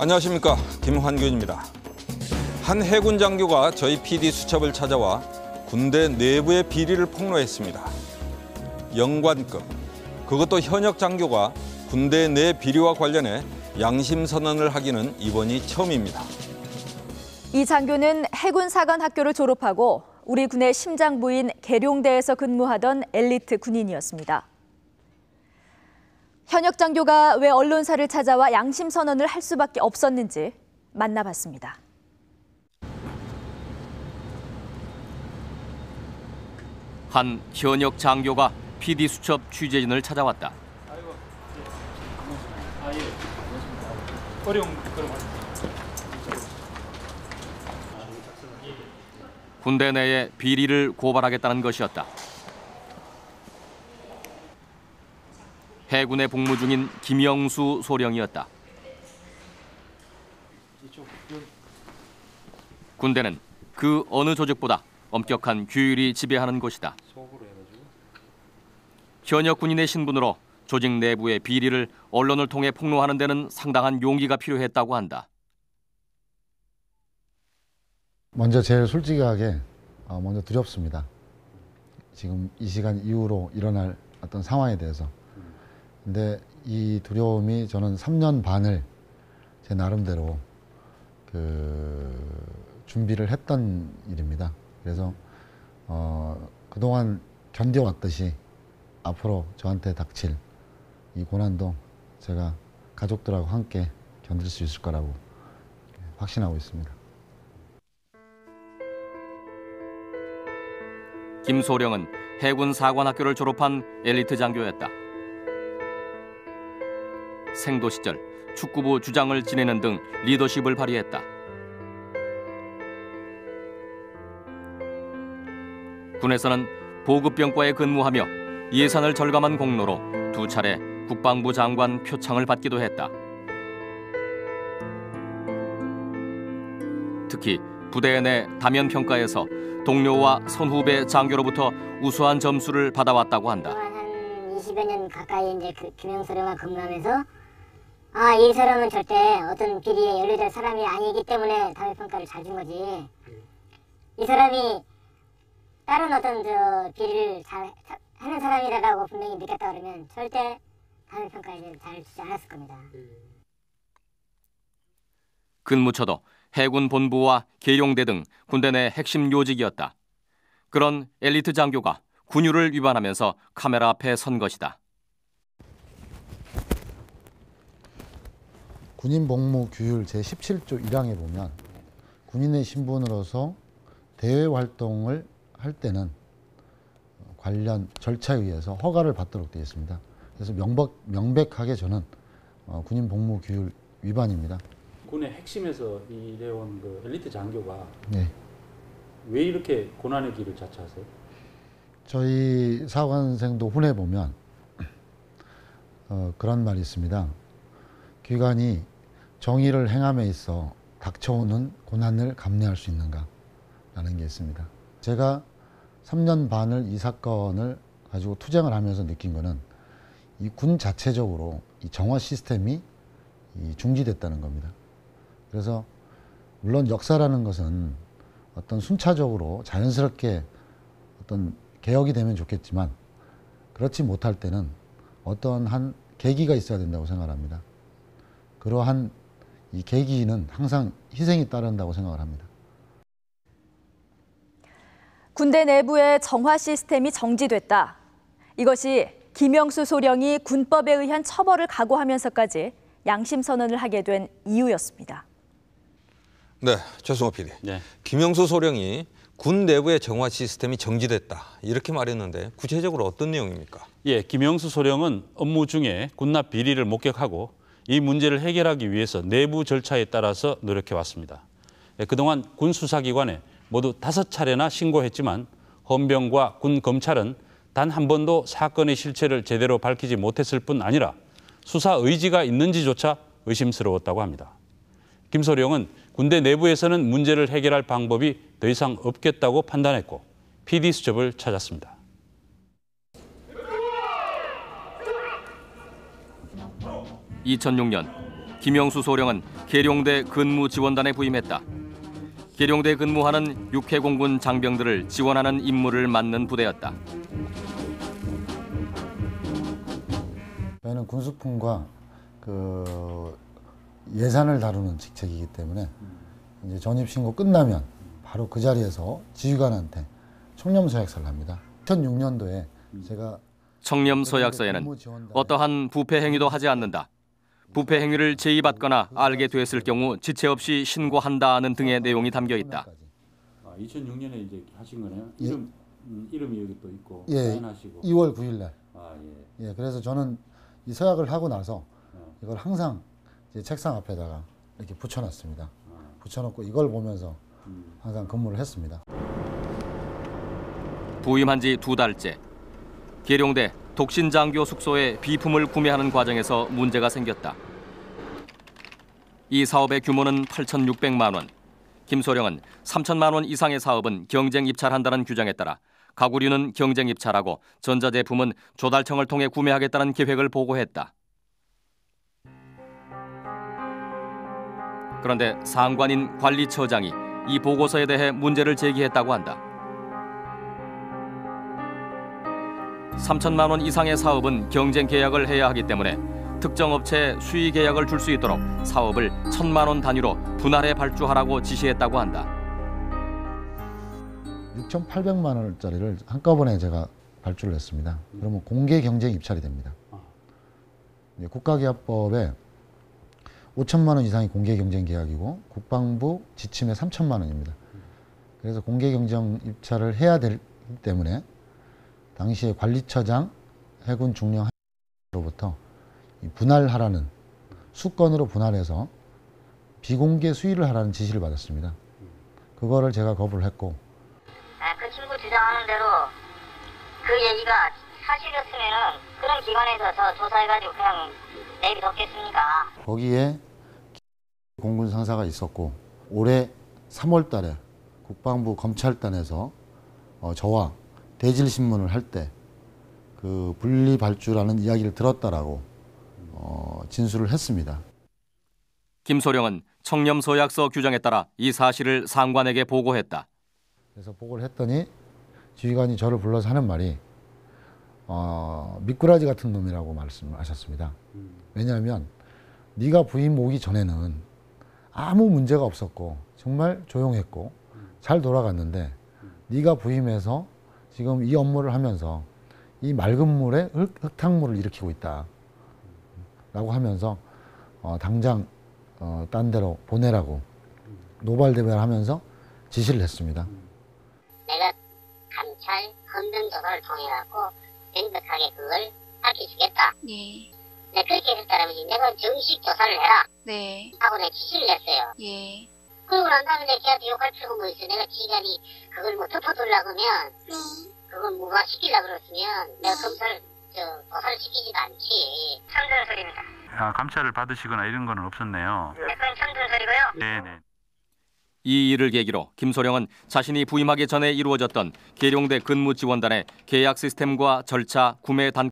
안녕하십니까, 김환균입니다. 한 해군 장교가 저희 PD 수첩을 찾아와 군대 내부의 비리를 폭로했습니다. 영관급, 그것도 현역 장교가 군대 내 비리와 관련해 양심 선언을 하기는 이번이 처음입니다. 이 장교는 해군 사관학교를 졸업하고 우리 군의 심장부인 계룡대에서 근무하던 엘리트 군인이었습니다. 현역 장교가 왜 언론사를 찾아와 양심 선언을 할 수밖에 없었는지 만나봤습니다. 한 현역 장교가 PD 수첩 취재진을 찾아왔다. 군대 내에 비리를 고발하겠다는 것이었다. 해군에 복무 중인 김영수 소령이었다. 군대는 그 어느 조직보다 엄격한 규율이 지배하는 곳이다. 현역 군인의 신분으로 조직 내부의 비리를 언론을 통해 폭로하는 데는 상당한 용기가 필요했다고 한다. 먼저 제일 솔직하게 먼저 두렵습니다. 지금 이 시간 이후로 일어날 어떤 상황에 대해서. 근데 이 두려움이 저는 3년 반을 제 나름대로 준비를 했던 일입니다. 그래서 그동안 견뎌왔듯이 앞으로 저한테 닥칠 이 고난도 제가 가족들하고 함께 견딜 수 있을 거라고 확신하고 있습니다. 김소령은 해군 사관학교를 졸업한 엘리트 장교였다. 생도 시절 축구부 주장을 지내는 등 리더십을 발휘했다. 군에서는 보급병과에 근무하며 예산을 절감한 공로로 2차례 국방부 장관 표창을 받기도 했다. 특히 부대 내 다면평가에서 동료와 선후배 장교로부터 우수한 점수를 받아왔다고 한다. 한 20여 년 가까이 이제 김영소령과 근무하면서 이 사람은 절대 어떤 비리에 연루될 사람이 아니기 때문에 다면평가를 잘 준 거지. 이 사람이 다른 어떤 비리를 잘 하는 사람이라고 분명히 느꼈다 그러면 절대 다면평가에 잘 주지 않았을 겁니다. 근무처도 해군 본부와 계룡대 등 군대 내 핵심 요직이었다. 그런 엘리트 장교가 군율을 위반하면서 카메라 앞에 선 것이다. 군인복무규율 제17조 1항에 보면 군인의 신분으로서 대외 활동을 할 때는 관련 절차에 의해서 허가를 받도록 되어 있습니다. 그래서 명백하게 저는 군인복무규율 위반입니다. 군의 핵심에서 일해온 그 엘리트 장교가 네. 왜 이렇게 고난의 길을 자처하세요? 저희 사관생도 훈해 보면 그런 말이 있습니다. 기관이 정의를 행함에 있어 닥쳐오는 고난을 감내할 수 있는가 라는 게 있습니다. 제가 3년 반을 이 사건을 가지고 투쟁을 하면서 느낀 거는 이 군 자체적으로 이 정화 시스템이 중지됐다는 겁니다. 그래서 물론 역사라는 것은 어떤 순차적으로 자연스럽게 어떤 개혁이 되면 좋겠지만 그렇지 못할 때는 어떤 한 계기가 있어야 된다고 생각합니다. 그러한 이 계기는 항상 희생이 따른다고 생각을 합니다. 군대 내부의 정화 시스템이 정지됐다. 이것이 김영수 소령이 군법에 의한 처벌을 각오하면서까지 양심 선언을 하게 된 이유였습니다. 네, 최승호 PD. 네. 김영수 소령이 군 내부의 정화 시스템이 정지됐다, 이렇게 말했는데 구체적으로 어떤 내용입니까? 예, 김영수 소령은 업무 중에 군납 비리를 목격하고 이 문제를 해결하기 위해서 내부 절차에 따라서 노력해 왔습니다. 그동안 군 수사기관에 모두 5차례나 신고했지만 헌병과 군 검찰은 단 한 번도 사건의 실체를 제대로 밝히지 못했을 뿐 아니라 수사 의지가 있는지조차 의심스러웠다고 합니다. 김 소령은 군대 내부에서는 문제를 해결할 방법이 더 이상 없겠다고 판단했고 PD 수첩을 찾았습니다. 2006년 김영수 소령은 계룡대 근무지원단에 부임했다. 계룡대 근무하는 육해공군 장병들을 지원하는 임무를 맡는 부대였다. 저희는 군수품과 예산을 다루는 직책이기 때문에 이제 전입 신고 끝나면 바로 그 자리에서 지휘관한테 청렴서약서를 합니다. 2006년도에 제가 청렴서약서에는 어떠한 부패 행위도 하지 않는다. 부패 행위를 제의받거나 알게 됐을 경우 지체 없이 신고한다는 등의 내용이 담겨 있다. 2006년에 이제 하신 거네요. 이름이 여기 또 있고 예, 사인하시고. 2월 9일 날. 예. 예, 그래서 저는 이 서약을 하고 나서 이걸 항상 제 책상 앞에다가 이렇게 붙여놨습니다. 붙여놓고 이걸 보면서 항상 근무를 했습니다. 부임한 지 2달째. 계룡대 독신장교 숙소에 비품을 구매하는 과정에서 문제가 생겼다. 이 사업의 규모는 8,600만 원. 김소령은 3천만 원 이상의 사업은 경쟁 입찰한다는 규정에 따라 가구류는 경쟁 입찰하고 전자제품은 조달청을 통해 구매하겠다는 계획을 보고했다. 그런데 상관인 관리처장이 이 보고서에 대해 문제를 제기했다고 한다. 3천만 원 이상의 사업은 경쟁 계약을 해야 하기 때문에 특정 업체에 수의 계약을 줄 수 있도록 사업을 1,000만 원 단위로 분할해 발주하라고 지시했다고 한다. 6,800만 원짜리를 한꺼번에 제가 발주를 했습니다. 그러면 공개 경쟁 입찰이 됩니다. 국가기업법에 5천만 원 이상이 공개 경쟁 계약이고 국방부 지침에 3천만 원입니다. 그래서 공개 경쟁 입찰을 해야 되기 때문에 당시에 관리처장 해군 중령로부터 분할하라는 수건으로 분할해서 비공개 수의를 하라는 지시를 받았습니다. 그거를 제가 거부를 했고. 그 친구 주장하는 대로 그 얘기가 사실이었으면은 그런 기관에서 저 조사해가지고 그냥 내비뒀겠습니까? 거기에 공군 상사가 있었고 올해 3월 달에 국방부 검찰단에서 저와 대질신문을 할 때 그 분리 발주라는 이야기를 들었다라고 진술을 했습니다. 김소령은 청렴서약서 규정에 따라 이 사실을 상관에게 보고했다. 그래서 보고를 했더니 지휘관이 저를 불러서 하는 말이 미꾸라지 같은 놈이라고 말씀하셨습니다. 왜냐하면 네가 부임 오기 전에는 아무 문제가 없었고 정말 조용했고 잘 돌아갔는데 네가 부임해서 지금 이 업무를 하면서 이 맑은 물에 흙탕물을 일으키고 있다 라고 하면서 당장 딴 데로 보내라고 노발대발을 하면서 지시를 했습니다. 내가 감찰 헌병 조사를 통해 갖고 명백하게 그걸 밝혀주겠다. 예. 네, 그렇게 했다면 내가 정식 조사를 해라. 네. 하고 내가 지시를 했어요. 예. 그러고 난 다음에 내가 걔한테 욕할 필요가 뭐 있어. 내가 지휘관이 그걸 뭐 덮어두려고 하면 그걸 무마시키려고 그랬으면 내가 검사를 조사를 시키지도 않지. 참된 소리입니다. 감찰을 받으시거나 이런 거는 없었네요. 네, 그건 참된 소리고요. 네네. 이 일을 계기로 김소령은 자신이 부임하기 전에 이루어졌던 계룡대 근무지원단의 계약 시스템과 절차, 구매 단